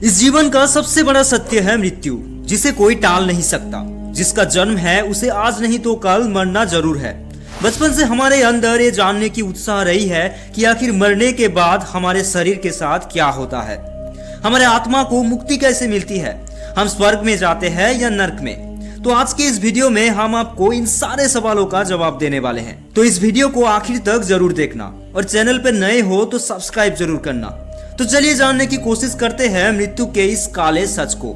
इस जीवन का सबसे बड़ा सत्य है मृत्यु, जिसे कोई टाल नहीं सकता। जिसका जन्म है उसे आज नहीं तो कल मरना जरूर है। बचपन से हमारे अंदर ये जानने की उत्साह रही है कि आखिर मरने के बाद हमारे शरीर के साथ क्या होता है, हमारे आत्मा को मुक्ति कैसे मिलती है, हम स्वर्ग में जाते हैं या नरक में। तो आज के इस वीडियो में हम आपको इन सारे सवालों का जवाब देने वाले हैं। तो इस वीडियो को आखिर तक जरूर देखना और चैनल पर नए हो तो सब्सक्राइब जरूर करना। तो चलिए जानने की कोशिश करते हैं मृत्यु के इस काले सच को।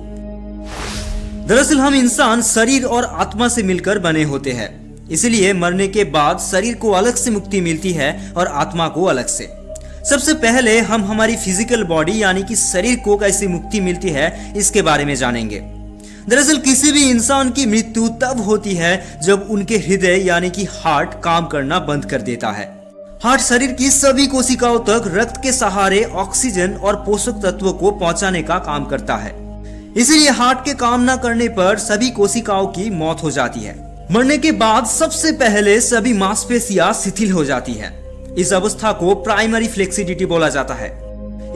दरअसल हम इंसान शरीर और आत्मा से मिलकर बने होते हैं, इसलिए मरने के बाद शरीर को अलग से मुक्ति मिलती है और आत्मा को अलग से। सबसे पहले हम हमारी फिजिकल बॉडी यानी कि शरीर को कैसे मुक्ति मिलती है इसके बारे में जानेंगे। दरअसल किसी भी इंसान की मृत्यु तब होती है जब उनके हृदय यानी कि हार्ट काम करना बंद कर देता है। हार्ट शरीर की सभी कोशिकाओं तक रक्त के सहारे ऑक्सीजन और पोषक तत्वों को पहुंचाने का काम करता है। इसीलिए हार्ट के काम न करने पर सभी कोशिकाओं की मौत हो जाती है। मरने के बाद सबसे पहले सभी मांसपेशियां शिथिल हो जाती हैं। इस अवस्था को प्राइमरी फ्लेक्सिडिटी बोला जाता है।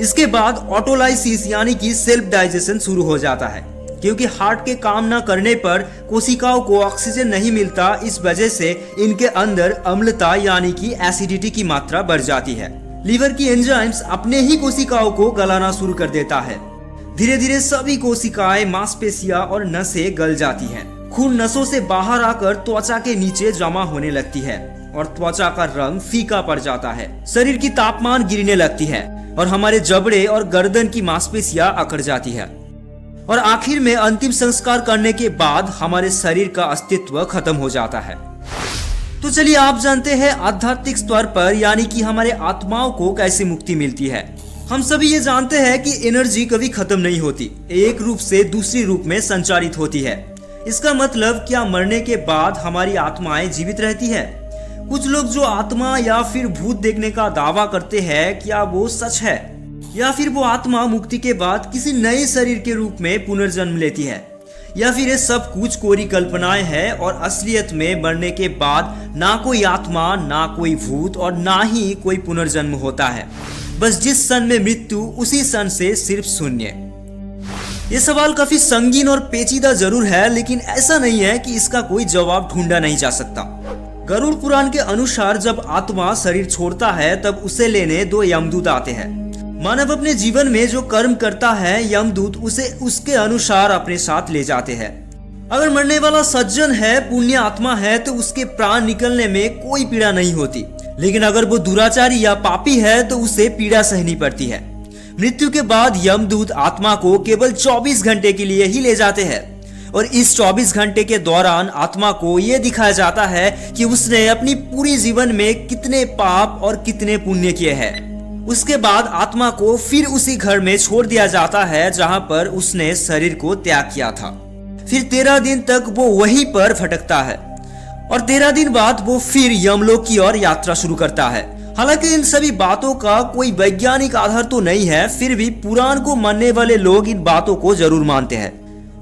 इसके बाद ऑटोलाइसिस यानी कि सेल्फ डाइजेशन शुरू हो जाता है। क्योंकि हार्ट के काम न करने पर कोशिकाओं को ऑक्सीजन नहीं मिलता, इस वजह से इनके अंदर अम्लता यानी कि एसिडिटी की मात्रा बढ़ जाती है। लीवर की एंजाइम्स अपने ही कोशिकाओं को गलाना शुरू कर देता है। धीरे धीरे सभी कोशिकाएं, मांसपेशियां और नसें गल जाती हैं। खून नसों से बाहर आकर त्वचा के नीचे जमा होने लगती है और त्वचा का रंग फीका पड़ जाता है। शरीर की तापमान गिरने लगती है और हमारे जबड़े और गर्दन की मांसपेशियां अकड़ जाती है। और आखिर में अंतिम संस्कार करने के बाद हमारे शरीर का अस्तित्व खत्म हो जाता है। तो चलिए आप जानते हैं आध्यात्मिक स्तर पर यानी कि हमारे आत्माओं को कैसे मुक्ति मिलती है। हम सभी ये जानते हैं कि एनर्जी कभी खत्म नहीं होती, एक रूप से दूसरी रूप में संचारित होती है। इसका मतलब क्या मरने के बाद हमारी आत्माएं जीवित रहती है? कुछ लोग जो आत्मा या फिर भूत देखने का दावा करते हैं, क्या वो सच है या फिर वो आत्मा मुक्ति के बाद किसी नए शरीर के रूप में पुनर्जन्म लेती है, या फिर ये सब कुछ कोरी कल्पनाएं हैं और असलियत में मरने के बाद ना कोई आत्मा, ना कोई भूत और ना ही कोई पुनर्जन्म होता है। बस जिस क्षण में मृत्यु उसी क्षण से सिर्फ शून्य। ये सवाल काफी संगीन और पेचीदा जरूर है, लेकिन ऐसा नहीं है कि इसका कोई जवाब ढूंढा नहीं जा सकता। गरुड़ पुराण के अनुसार जब आत्मा शरीर छोड़ता है तब उसे लेने दो यमदूत आते हैं। मानव अपने जीवन में जो कर्म करता है, यमदूत उसे उसके अनुसार अपने साथ ले जाते हैं। अगर मरने वाला सज्जन है, पुण्य आत्मा है, तो उसके प्राण निकलने में कोई पीड़ा नहीं होती। लेकिन अगर वो दुराचारी या पापी है तो उसे पीड़ा सहनी पड़ती है। मृत्यु के बाद यमदूत आत्मा को केवल 24 घंटे के लिए ही ले जाते हैं और इस 24 घंटे के दौरान आत्मा को ये दिखाया जाता है कि उसने अपनी पूरी जीवन में कितने पाप और कितने पुण्य किए हैं। उसके बाद आत्मा को फिर उसी घर में छोड़ दिया जाता है जहां पर उसने शरीर को त्याग किया था। फिर 13 दिन तक वो वहीं पर भटकता है और 13 दिन बाद वो फिर यमलोक की ओर यात्रा शुरू करता है। हालांकि इन सभी बातों का कोई वैज्ञानिक आधार तो नहीं है, फिर भी पुराण को मानने वाले लोग इन बातों को जरूर मानते हैं।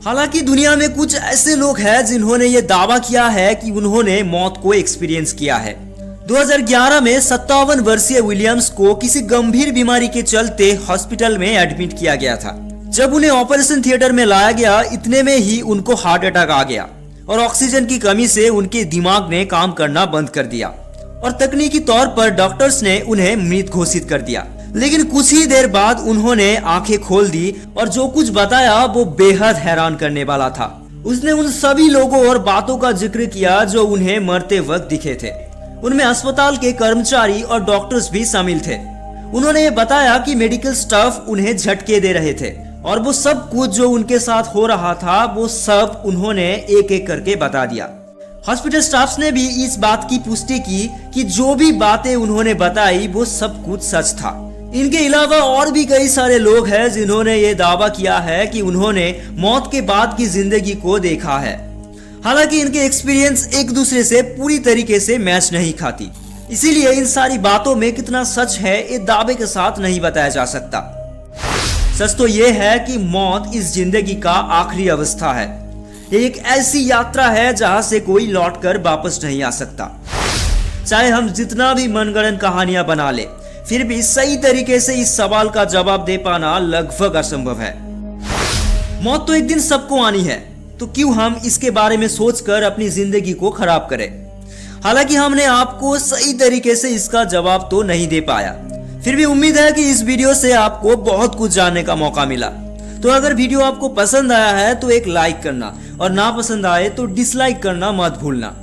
हालांकि दुनिया में कुछ ऐसे लोग हैं जिन्होंने ये दावा किया है कि उन्होंने मौत को एक्सपीरियंस किया है। 2011 में 57 वर्षीय विलियम्स को किसी गंभीर बीमारी के चलते हॉस्पिटल में एडमिट किया गया था। जब उन्हें ऑपरेशन थिएटर में लाया गया, इतने में ही उनको हार्ट अटैक आ गया और ऑक्सीजन की कमी से उनके दिमाग ने काम करना बंद कर दिया और तकनीकी तौर पर डॉक्टर्स ने उन्हें मृत घोषित कर दिया। लेकिन कुछ ही देर बाद उन्होंने आंखें खोल दी और जो कुछ बताया वो बेहद हैरान करने वाला था। उसने उन सभी लोगों और बातों का जिक्र किया जो उन्हें मरते वक्त दिखे थे। उनमें अस्पताल के कर्मचारी और डॉक्टर्स भी शामिल थे। उन्होंने ये बताया कि मेडिकल स्टाफ उन्हें झटके दे रहे थे और वो सब कुछ जो उनके साथ हो रहा था वो सब उन्होंने एक एक करके बता दिया। हॉस्पिटल स्टाफ ने भी इस बात की पुष्टि की कि जो भी बातें उन्होंने बताई वो सब कुछ सच था। इनके अलावा और भी कई सारे लोग हैं जिन्होंने ये दावा किया है कि उन्होंने मौत के बाद की जिंदगी को देखा है। हालांकि इनके एक्सपीरियंस एक दूसरे से पूरी तरीके से मैच नहीं खाती, इसीलिए इन सारी बातों में कितना सच है ये दावे के साथ नहीं बताया जा सकता। सच तो ये है कि मौत इस जिंदगी का आखिरी अवस्था है। ये एक ऐसी यात्रा है जहां से कोई लौटकर वापस नहीं आ सकता। चाहे हम जितना भी मनगढ़ंत कहानियां बना ले, फिर भी सही तरीके से इस सवाल का जवाब दे पाना लगभग असंभव है। मौत तो एक दिन सबको आनी है, तो क्यों हम इसके बारे में सोचकर अपनी जिंदगी को खराब करें। हालांकि हमने आपको सही तरीके से इसका जवाब तो नहीं दे पाया, फिर भी उम्मीद है कि इस वीडियो से आपको बहुत कुछ जानने का मौका मिला। तो अगर वीडियो आपको पसंद आया है तो एक लाइक करना और ना पसंद आए तो डिसलाइक करना मत भूलना।